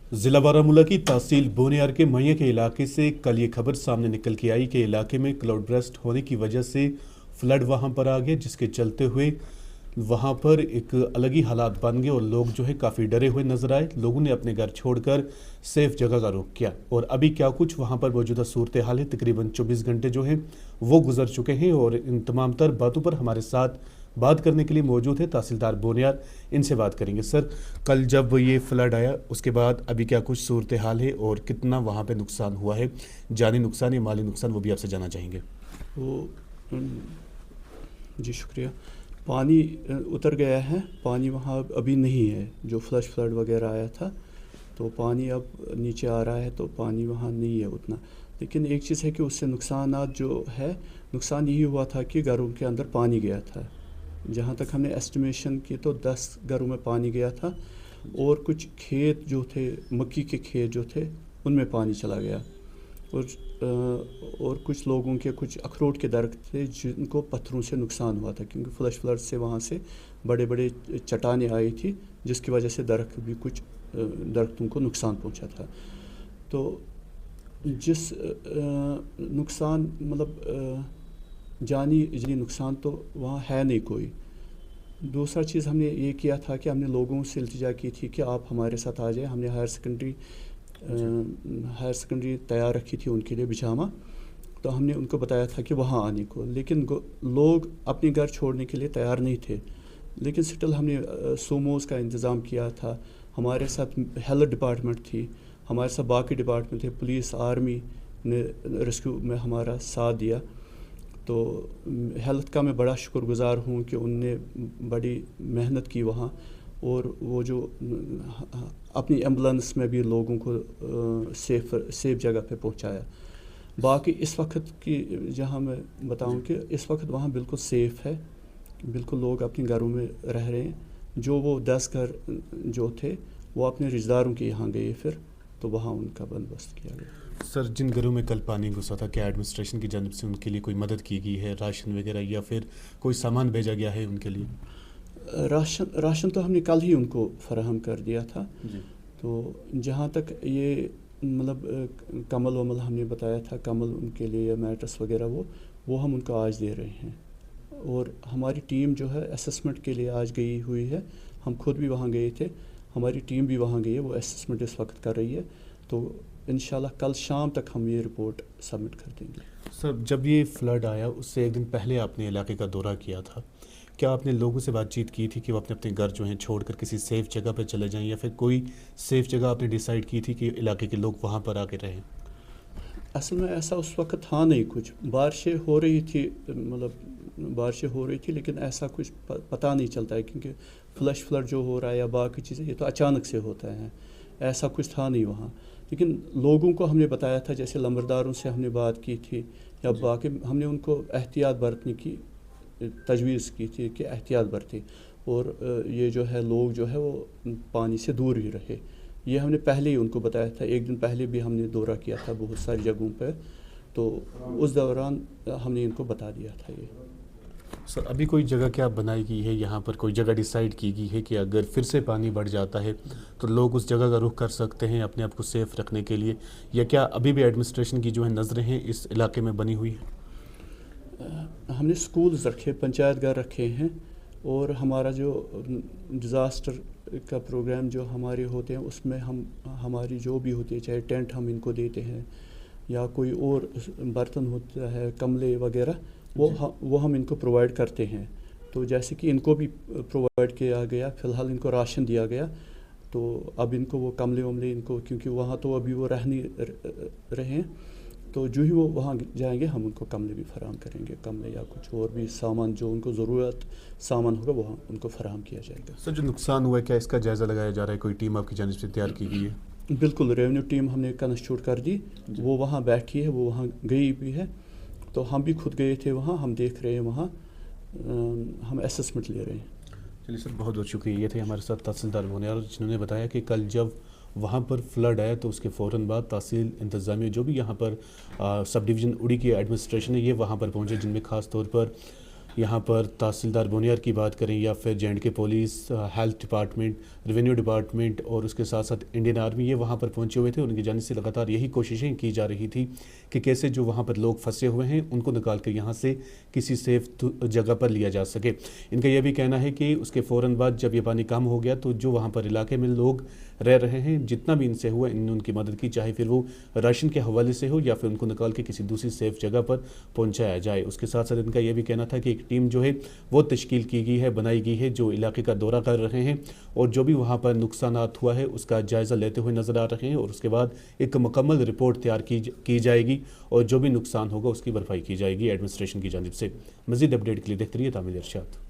ज़िला बारामूला की तहसील बोनियार के मैया के इलाके से कल ये खबर सामने निकल के आई कि इलाके में क्लाउड बर्स्ट होने की वजह से फ्लड वहां पर आ गया, जिसके चलते हुए वहां पर एक अलग ही हालात बन गए और लोग जो है काफ़ी डरे हुए नजर आए। लोगों ने अपने घर छोड़कर सेफ जगह का रुख किया और अभी क्या कुछ वहां पर मौजूदा सूरत हाल है, तकरीबन 24 घंटे जो हैं वो गुजर चुके हैं और इन तमाम तर बातों पर हमारे साथ बात करने के लिए मौजूद है तहसीलदार बोनियार। इनसे बात करेंगे। सर, कल जब ये फ्लड आया उसके बाद अभी क्या कुछ सूरत हाल है और कितना वहाँ पे नुकसान हुआ है, जानी नुकसान या माली नुकसान, वो भी आपसे जानना चाहेंगे। वो जी शुक्रिया। पानी उतर गया है, पानी वहाँ अभी नहीं है। जो फ्लश फ्लड वगैरह आया था तो पानी अब नीचे आ रहा है, तो पानी वहाँ नहीं है उतना। लेकिन एक चीज़ है कि उससे नुकसानात जो है, नुकसान यही हुआ था कि घरों के अंदर पानी गया था। जहाँ तक हमने एस्टिमेशन की तो 10 घरों में पानी गया था और कुछ खेत जो थे, मक्की के खेत जो थे, उनमें पानी चला गया। और कुछ लोगों के कुछ अखरोट के दरख्त थे जिनको पत्थरों से नुकसान हुआ था, क्योंकि फ्लश फ्लड से वहाँ से बड़े बड़े चट्टानें आई थी, जिसकी वजह से दरख्त भी कुछ दरख्तों को नुकसान पहुँचा था। तो जिस नुकसान मतलब जानी नुकसान तो वहाँ है नहीं कोई। दूसरा चीज़ हमने ये किया था कि हमने लोगों से इल्तिजा की थी कि आप हमारे साथ आ जाए। हमने हायर सेकेंडरी तैयार रखी थी उनके लिए बिछामा, तो हमने उनको बताया था कि वहाँ आने को, लेकिन लोग अपने घर छोड़ने के लिए तैयार नहीं थे। लेकिन स्टिल हमने सोमोज़ का इंतज़ाम किया था, हमारे साथ हेल्थ डिपार्टमेंट थी, हमारे साथ बाकी डिपार्टमेंट थे, पुलिस आर्मी ने रेस्क्यू में हमारा साथ दिया। तो हेल्थ का मैं बड़ा शुक्रगुज़ार हूँ कि उनने बड़ी मेहनत की वहाँ, और वो जो अपनी एम्बुलेंस में भी लोगों को सेफ जगह पे पहुँचाया। बाकी इस वक्त की जहाँ मैं बताऊँ कि इस वक्त वहाँ बिल्कुल सेफ़ है, बिल्कुल लोग अपने घरों में रह रहे हैं। जो वो 10 घर जो थे वो अपने रिश्तेदारों के यहाँ गए, फिर तो वहाँ उनका बंदोबस्त किया गया। सर, जिन घरों में कल पानी घुसा था, क्या एडमिनिस्ट्रेशन की जानिब से उनके लिए कोई मदद की गई है, राशन वगैरह, या फिर कोई सामान भेजा गया है उनके लिए? राशन तो हमने कल ही उनको फराहम कर दिया था जी। तो जहाँ तक ये मतलब कमल वमल हमने बताया था, कमल उनके लिए मैट्रेस वगैरह वो हम उनको आज दे रहे हैं। और हमारी टीम जो है असेसमेंट के लिए आज गई हुई है, हम खुद भी वहाँ गए थे, हमारी टीम भी वहाँ गई है, वो असेसमेंट इस वक्त कर रही है। तो इंशाल्लाह कल शाम तक हम ये रिपोर्ट सबमिट कर देंगे। सर, जब ये फ्लड आया उससे एक दिन पहले आपने इलाके का दौरा किया था, क्या आपने लोगों से बातचीत की थी कि वो अपने अपने घर जो हैं छोड़कर किसी सेफ़ जगह पर चले जाएं, या फिर कोई सेफ़ जगह आपने डिसाइड की थी कि इलाके के लोग वहाँ पर आके रहें? असल में ऐसा उस वक्त था नहीं, कुछ बारिशें हो रही थी, मतलब बारिशें हो रही थी, लेकिन ऐसा कुछ पता नहीं चलता है, क्योंकि फ्लश फ्लड जो हो रहा है या बाकी चीज़ें ये तो अचानक से होता है, ऐसा कुछ था नहीं वहाँ। लेकिन लोगों को हमने बताया था, जैसे लंबरदारों से हमने बात की थी या बाकी हमने उनको एहतियात बरतने की तजवीज़ की थी कि एहतियात बरतें, और ये जो है लोग जो है वो पानी से दूर ही रहे। ये हमने पहले ही उनको बताया था, एक दिन पहले भी हमने दौरा किया था बहुत सारी जगहों पर, तो उस दौरान हमने इनको बता दिया था ये। सर, अभी कोई जगह क्या बनाई गई है यहाँ पर, कोई जगह डिसाइड की गई है कि अगर फिर से पानी बढ़ जाता है तो लोग उस जगह का रुख कर सकते हैं अपने आप को सेफ रखने के लिए, या क्या अभी भी एडमिनिस्ट्रेशन की जो है नज़रें हैं इस इलाके में बनी हुई है? हमने स्कूल्स रखे, पंचायत घर रखे हैं, और हमारा जो डिज़ास्टर का प्रोग्राम जो हमारे होते हैं उसमें हम हमारी जो भी होती है, चाहे टेंट हम इनको देते हैं या कोई और बर्तन होता है, कमले वगैरह, वो हम इनको प्रोवाइड करते हैं। तो जैसे कि इनको भी प्रोवाइड किया गया, फ़िलहाल इनको राशन दिया गया, तो अब इनको वो कमले वमले इनको, क्योंकि वहाँ तो अभी वो रह नहीं रहे हैं, तो जो ही वो वहाँ जाएंगे हम उनको कमले भी फराहम करेंगे, कमले या कुछ और भी सामान जो उनको ज़रूरत सामान होगा वहाँ उनको फराहम किया जाएगा। सर, जो नुकसान हुआ है क्या इसका जायज़ा लगाया जा रहा है? कोई टीम आपकी जानिब से तैयार की गई है? बिल्कुल, रेवेन्यू टीम हमने कंस्टिट्यूट कर दी, वो वहाँ बैठी है, वो वहाँ गई भी है, तो हम भी खुद गए थे वहाँ, हम देख रहे हैं वहाँ, हम असेसमेंट ले रहे हैं। चलिए सर, बहुत बहुत शुक्रिया। ये थे हमारे साथ तहसीलदार बोनियार, जिन्होंने बताया कि कल जब वहाँ पर फ्लड आया तो उसके फ़ौरन बाद तहसील इंतज़ामिया जो भी यहाँ पर सब डिवीज़न उड़ी की एडमिनिस्ट्रेशन है ये वहाँ पर पहुँचे, जिनमें ख़ास तौर पर یہاں پر تحصیلدار بونیار کی بات کریں یا پھر جے اینڈ کے police, health department, revenue department اور اس کے ساتھ ساتھ انڈین آرمی، یہ وہاں پر پہنچے ہوئے تھے. ان کی جانب سے لگاتار یہی کوششیں کی جا رہی تھی کہ کیسے جو وہاں پر لوگ پھنسے ہوئے ہیں ان کو نکال کر یہاں سے کسی سیف جگہ پر لیا جا سکے. ان کا یہ بھی کہنا ہے کہ اس کے فوراً بعد جب یہ پانی کم ہو گیا تو جو وہاں پر علاقے میں لوگ رہ رہے ہیں، جتنا بھی ان سے ہوا انہوں نے ان کی مدد کی، چاہے پھر وہ راشن کے حوالے سے ہو یا پھر ان کو نکال کے کسی دوسری سیف جگہ پر پہنچایا جائے. اس کے ساتھ ساتھ ان کا یہ بھی کہنا تھا کہ ایک ٹیم جو ہے وہ تشکیل کی گئی ہے، بنائی گئی ہے، جو علاقے کا دورہ کر رہے ہیں اور جو بھی وہاں پر نقصانات ہوا ہے اس کا جائزہ لیتے ہوئے نظر آ رہے ہیں، اور اس کے بعد ایک مکمل رپورٹ تیار کی جائے گی اور جو بھی نقصان ہوگا اس کی بھرپائی کی جائے گی ایڈمنسٹریشن کی جانب سے. مزید اپڈیٹ کے لیے دیکھتے رہیے تعمیل ارشاد.